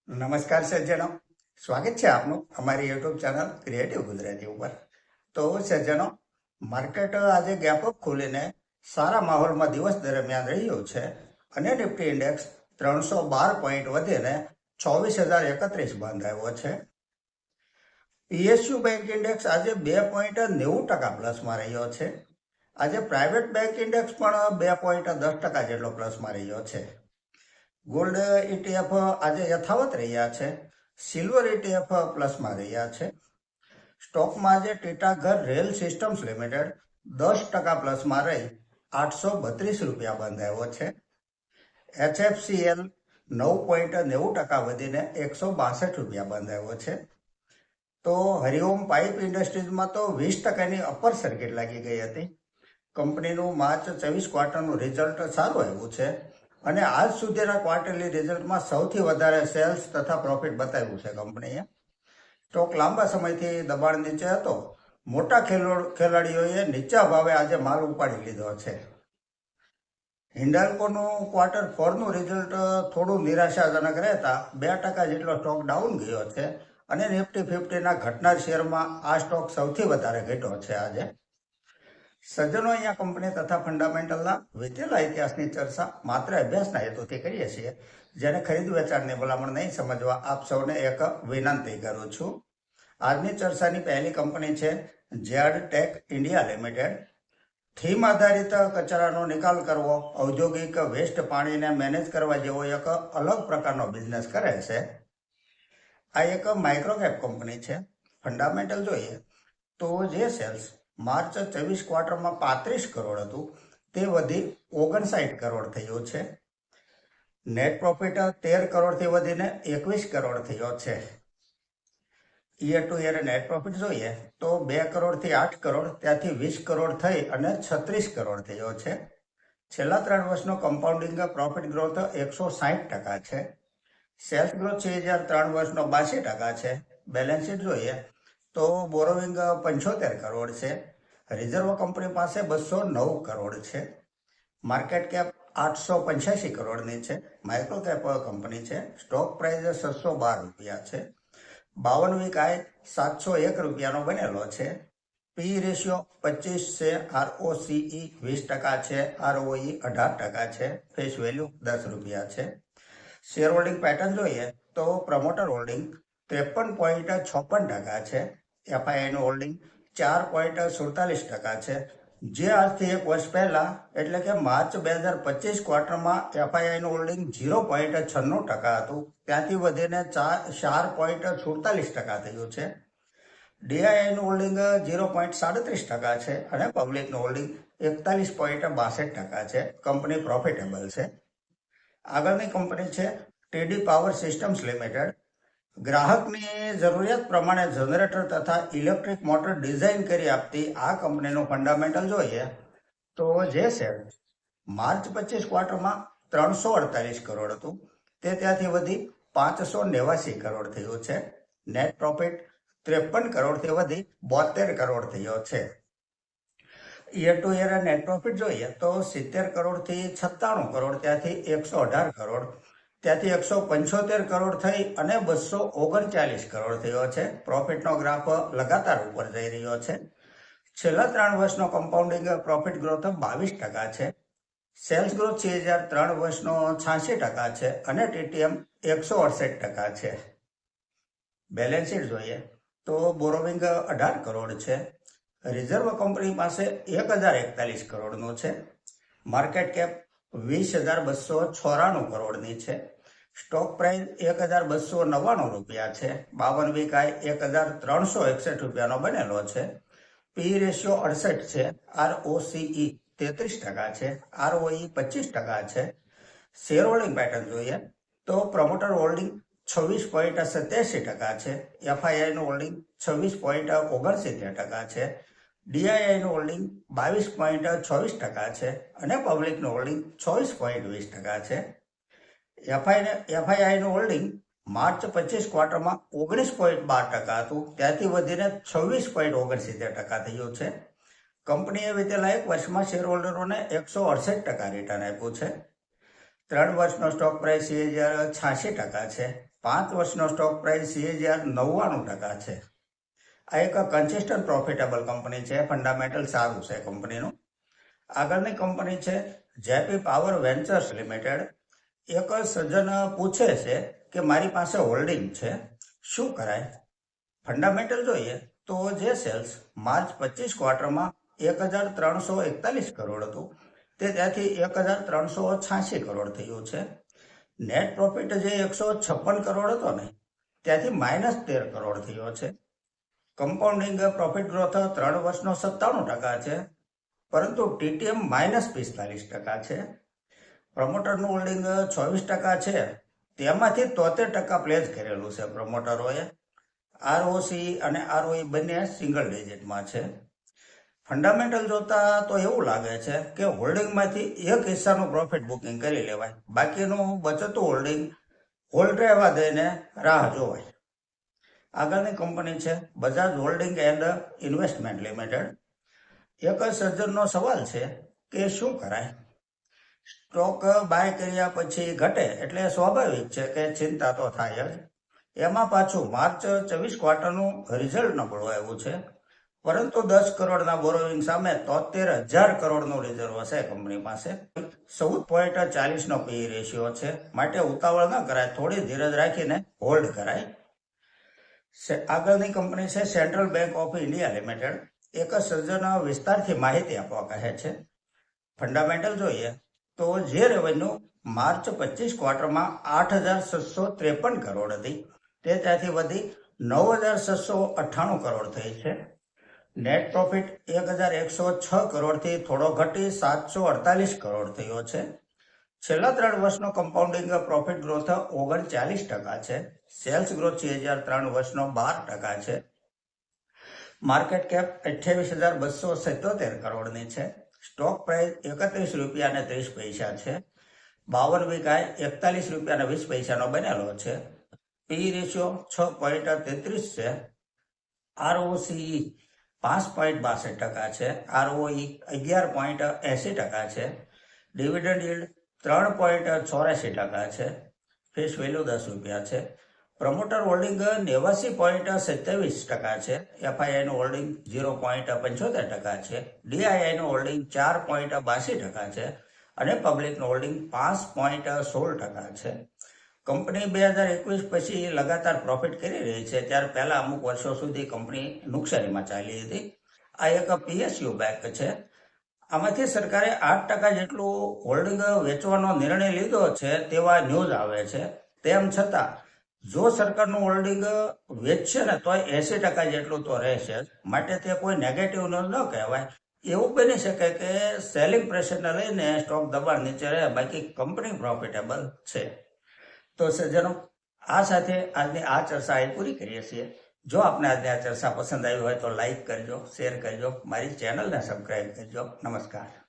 નમસ્કાર સજ્જનો, સ્વાગત છે આપનું અમારી યુટ્યુબ ચેનલ ક્રિએટિવ ગુજરાતી ઉપર। તો સજ્જનો, માર્કેટ આજે ગેપ અપ ખોલીને સારા માહોલમાં દિવસ દરમિયાન રહ્યું છે અને નિફ્ટી ઇન્ડેક્સ 312 પોઈન્ટ વધીને 24,031 બંધાયો છે। પીએસયુ બેંક ઇન્ડેક્સ આજે 2.90% પ્લસમાં રહ્યો છે। આજે પ્રાઇવેટ બેંક ઇન્ડેક્સ પણ 2.10% જેટલો પ્લસમાં રહ્યો છે। ગોલ્ડ ETF આજે યથાવત રહ્યા છે। સિલ્વર ETF પ્લસમાં રહ્યા છે। સ્ટોકમાં આજે ટીટાગઢ રેલ સિસ્ટમ્સ લિમિટેડ 10% પ્લસમાં રહી 832 રૂપિયા બંધાયો છે। HFCL 9.90% વધીને 162 રૂપિયા બંધાયો છે। તો હરિઓમ પાઇપ ઇન્ડસ્ટ્રીઝમાં તો 20%ની અપર સર્કિટ લાગી ગઈ હતી। કંપનીનું માર્ચ 24 ક્વાર્ટરનું રિઝલ્ટ સારું આવ્યું છે અને આજ સુધીના ક્વાર્ટરલી રિઝલ્ટમાં સૌથી વધારે સેલ્સ તથા પ્રોફિટ બતાવ્યું છે કંપનીએ। સ્ટોક લાંબા સમયથી દબાણ નીચે હતો। મોટા ખેલાડીઓએ નીચા ભાવે આજે માલ ઉપાડી લીધો છે। હિન્ડાલ્કોનું ક્વાર્ટર 4નું રિઝલ્ટ થોડું નિરાશાજનક રહેતા 2% જેટલો સ્ટોક ડાઉન ગયો છે અને નિફ્ટી 50ના ઘટનાર શેરમાં આ સ્ટોક સૌથી વધારે ઘટ્યો છે આજે। સજ્જનો, અહીંયા કંપની તથા ફંડામેન્ટલના વીતેલા ઇતિહાસની ચર્ચા માત્ર અભ્યાસના હેતુથી કરીએ છીએ। જેને ખરીદ વેચાણની ભલામણ નહીં સમજવા આપ સૌને એક વિનંતી કરું છું। આજની ચર્ચાની પહેલી કંપની છે ઝેડ ટેક ઇન્ડિયા લિમિટેડ। થીમ આધારિત કચરાનો નિકાલ કરવો, ઔદ્યોગિક વેસ્ટ પાણીને મેનેજ કરવા જેવો એક અલગ પ્રકારનો બિઝનેસ કરે છે। આ એક માઇક્રોકેપ કંપની છે। ફંડામેન્ટલ જોઈએ તો જે સેલ્સ માર્ચ 24 ક્વાર્ટરમાં 35 કરોડ હતું તે વધી 59 કરોડ થયું છે। નેટ પ્રોફિટ 13 કરોડથી વધીને 21 કરોડ થયો છે। Year to year net profit જોઈએ તો 2 કરોડથી 8 કરોડ, ત્યાંથી 20 કરોડ થઈ અને 36 કરોડ થયો છે। છેલ્લા 3 વર્ષનો કમ્પાઉન્ડિંગ પ્રોફિટ ગ્રોથ 160% છે। સેલ્સ ગ્રોથ છે જ્યારે 3 વર્ષનો 82% છે। બેલેન્સ શીટ જોઈએ તો બોરોવિંગ 75 કરોડ છે। રિઝર્વ કંપની પાસે 209 કરોડ છે। માર્કેટ કેપ 885 કરોડની છે। માઇક્રો કેપ કંપની છે। સ્ટોક પ્રાઇસ 612 રૂપિયા છે। 52 વીક આય 701 રૂપિયાનો બનેલો છે। પી રેશિયો 25 છે। ROCE 20% છે। ROE 18% છે। ફેસ વેલ્યુ 10 રૂપિયા છે। શેર હોલ્ડિંગ પેટર્ન જોઈએ તો પ્રમોટર હોલ્ડિંગ 53.56% છે। એફઆઈઆઈનું હોલ્ડિંગ 4.47% છે। જે આજથી 1 વર્ષ પહેલા એટલે કે માર્ચ 2025 ક્વાર્ટરમાં એફઆઈઆઈનું હોલ્ડિંગ 0.96% હતું, ત્યાંથી વધીને 4.47% થયું છે। ડીઆઈઆઈનું હોલ્ડિંગ 0.37% છે અને પબ્લિકનું હોલ્ડિંગ 41.62% છે। કંપની પ્રોફિટેબલ છે। આગળની કંપની છે ટીડી પાવર સિસ્ટમ્સ લિમિટેડ। ગ્રાહકની જરૂરિયાત પ્રમાણે જનરેટર તથા ઇલેક્ટ્રિક મોટર ડિઝાઇન કરી આપતી આ કંપનીનું ફંડામેન્ટલ જોઈએ તો જે શેર માર્ચ 25 ક્વાર્ટરમાં 348 કરોડ હતું તે ત્યાંથી વધી 589 કરોડ થયું છે। નેટ પ્રોફિટ 53 કરોડથી વધી 72 કરોડ થયો છે। Year to year net profit જોઈએ તો 70 કરોડથી 96 કરોડ, ત્યાંથી 118 કરોડ, ત્યાંથી 175 કરોડ થઈ અને 239 કરોડ થયો છે। પ્રોફિટનો ગ્રાફ લગાતાર ઉપર જઈ રહ્યો છે। છેલ્લા 3 વર્ષનો કમ્પાઉન્ડિંગ પ્રોફિટ ગ્રોથ 22% છે। સેલ્સ ગ્રોથ છે જ્યારે 3 વર્ષનો 86% છે અને ટીટીએમ 168% છે। બેલેન્સ શીટ જોઈએ તો બોરોવિંગ 18 કરોડ છે। રિઝર્વ કંપની પાસે 1041 કરોડનું છે। માર્કેટ કેપ 20,294 કરોડની છે। સ્ટોક પ્રાઇસ 1,299 રૂપિયા છે। 52 વીક આય 1,361 રૂપિયાનો બનેલો છે। પી રેશિયો 68 છે। ROCE 33% છે। ROE 25% છે। શેર હોલ્ડિંગ પેટર્ન જોઈએ તો પ્રમોટર હોલ્ડિંગ 26.87% છે। એફઆઈઆઈનું હોલ્ડિંગ 26.69% છે। ડીઆઈઆઈનું હોલ્ડિંગ 22.24% છે અને પબ્લિકનું હોલ્ડિંગ 24.20% છે। એફઆઈઆઈનું હોલ્ડિંગ માર્ચ 25 ક્વાર્ટરમાં 19.12% હતું, ત્યાંથી વધીને 26.69% થયું છે। કંપનીએ વીતેલા 1 વર્ષમાં શેર હોલ્ડરોને 168% રિટર્ન આપ્યું છે। 3 વર્ષનો સ્ટોક પ્રાઇસ 86% છે। 5 વર્ષનો સ્ટોક પ્રાઇસ CAGR 99% છે. આ એક કન્સિસ્ટન્ટ પ્રોફિટેબલ કંપની છે. ફંડામેન્ટલ સારું છે કંપનીનું. આગળની કંપની છે જેપી પાવર વેન્ચર્સ લિમિટેડ. એક સજ્જન પૂછે છે કે મારી પાસે હોલ્ડિંગ છે, શું કરાય? ફંડામેન્ટલ જોઈએ તો જે સેલ્સ માર્ચ 25 ક્વાર્ટરમાં 1341 કરોડ હતું તે ત્યાંથી 1386 કરોડ થયું છે. નેટ પ્રોફિટ જે 156 કરોડ હતો ને ત્યાંથી -13 કરોડ થયો છે. કમ્પાઉન્ડિંગ પ્રોફિટ ગ્રોથ 3 વર્ષનો 97% છે, પરંતુ TTM -45% છે. પ્રમોટરનું હોલ્ડિંગ 24% છે, તેમાંથી 73% પ્લેસ કરેલું છે પ્રમોટરોએ. ROC અને ROE બંને સિંગલ ડિજિટમાં છે. ફંડામેન્ટલ જોતા તો એવું લાગે છે કે હોલ્ડિંગમાંથી એક હિસ્સાનું પ્રોફિટ બુકિંગ કરી લેવાય, બાકીનું બચતું હોલ્ડિંગ હોલ્ડ રહેવા દઈને રાહ જોવાય. આગળની કંપની છે Bajaj holding and investment limited. એક સજ્જનનો સવાલ છે કે શું કરાય? સ્ટોક બાય કર્યા પછી ઘટે એટલે સ્વાભાવિક છે કે ચિંતા તો થાય જ. એમાં પાછું માર્ચ 24 ક્વાર્ટરનું રિઝલ્ટ નબળું આવ્યું છે, પરંતુ 10 કરોડના બોરોવિંગ સામે 73,000 કરોડનું રિઝર્વ છે કંપની પાસે. 14.40નો PE રેશિયો છે, માટે ઉતાવળ ન કરાય, થોડી ધીરજ રાખીને હોલ્ડ કરાય. આગળની કંપની છે central bank of India limited. એક સજ્જન વિસ્તારથી માહિતી આપવા કહે છે. ફંડામેન્ટલ જોઈએ તો જે રેવન્યુ માર્ચ 25 ક્વાર્ટરમાં 8,653 કરોડ હતી તે ત્યાંથી વધી 9,698 કરોડ થઈ છે. નેટ પ્રોફિટ 1,106 કરોડથી થોડો ઘટી 748 કરોડ થયો છે. છેલ્લા 3 વર્ષનો કમ્પાઉન્ડિંગ પ્રોફિટ ગ્રોથ 39% છે. સેલ્સ ગ્રોથ CAGR 3 વર્ષનો 12% છે. માર્કેટ કેપ 28,277 કરોડની છે. સ્ટોક પ્રાઇસ ₹31.30 છે. 52 વીક હાઈ ₹41.20 બનેલો છે. PE રેશિયો 6.33 છે. ROCE 5.62% છે. ROE 11.80% છે. ડિવિડન્ડ yield 3.84% છે. ફેસ વેલ્યુ ₹10 છે. પ્રમોટર હોલ્ડિંગ 89.27% છે. FII નું હોલ્ડિંગ 0.75% છે. DII નું હોલ્ડિંગ 4.82% છે અને પબ્લિકનું હોલ્ડિંગ 5.16% છે. કંપની 2021 પછી લગાતાર પ્રોફિટ કરી રહી છે, ત્યારે પહેલા અમુક વર્ષો સુધી કંપની નુકસાનીમાં ચાલી હતી. આ એક PSU બેંક છે. આમાંથી સરકારે 8% જેટલું હોલ્ડિંગ વેચવાનો નિર્ણય લીધો છે તેવા ન્યૂઝ આવે છે. તેમ છતાં જો સરકારનું હોલ્ડિંગ વેચશે ને તો 80% જેટલું તો રહેશે જ, માટે તે કોઈ નેગેટિવ ન્યૂઝ ન કહેવાય. એવું બની શકે કે સેલિંગ પ્રેશરને લઈને સ્ટોક દબાણ નીચે રહે, બાકી કંપની પ્રોફિટેબલ છે. તો સજ્જનો, આ સાથે આજની આ ચર્ચા અહીં પૂરી કરીએ છીએ. જો આપને આજની આ ચર્ચા પસંદ આવી હોય તો લાઈક કરજો, શેર કરજો, મારી ચેનલને સબસ્ક્રાઈબ કરજો. નમસ્કાર.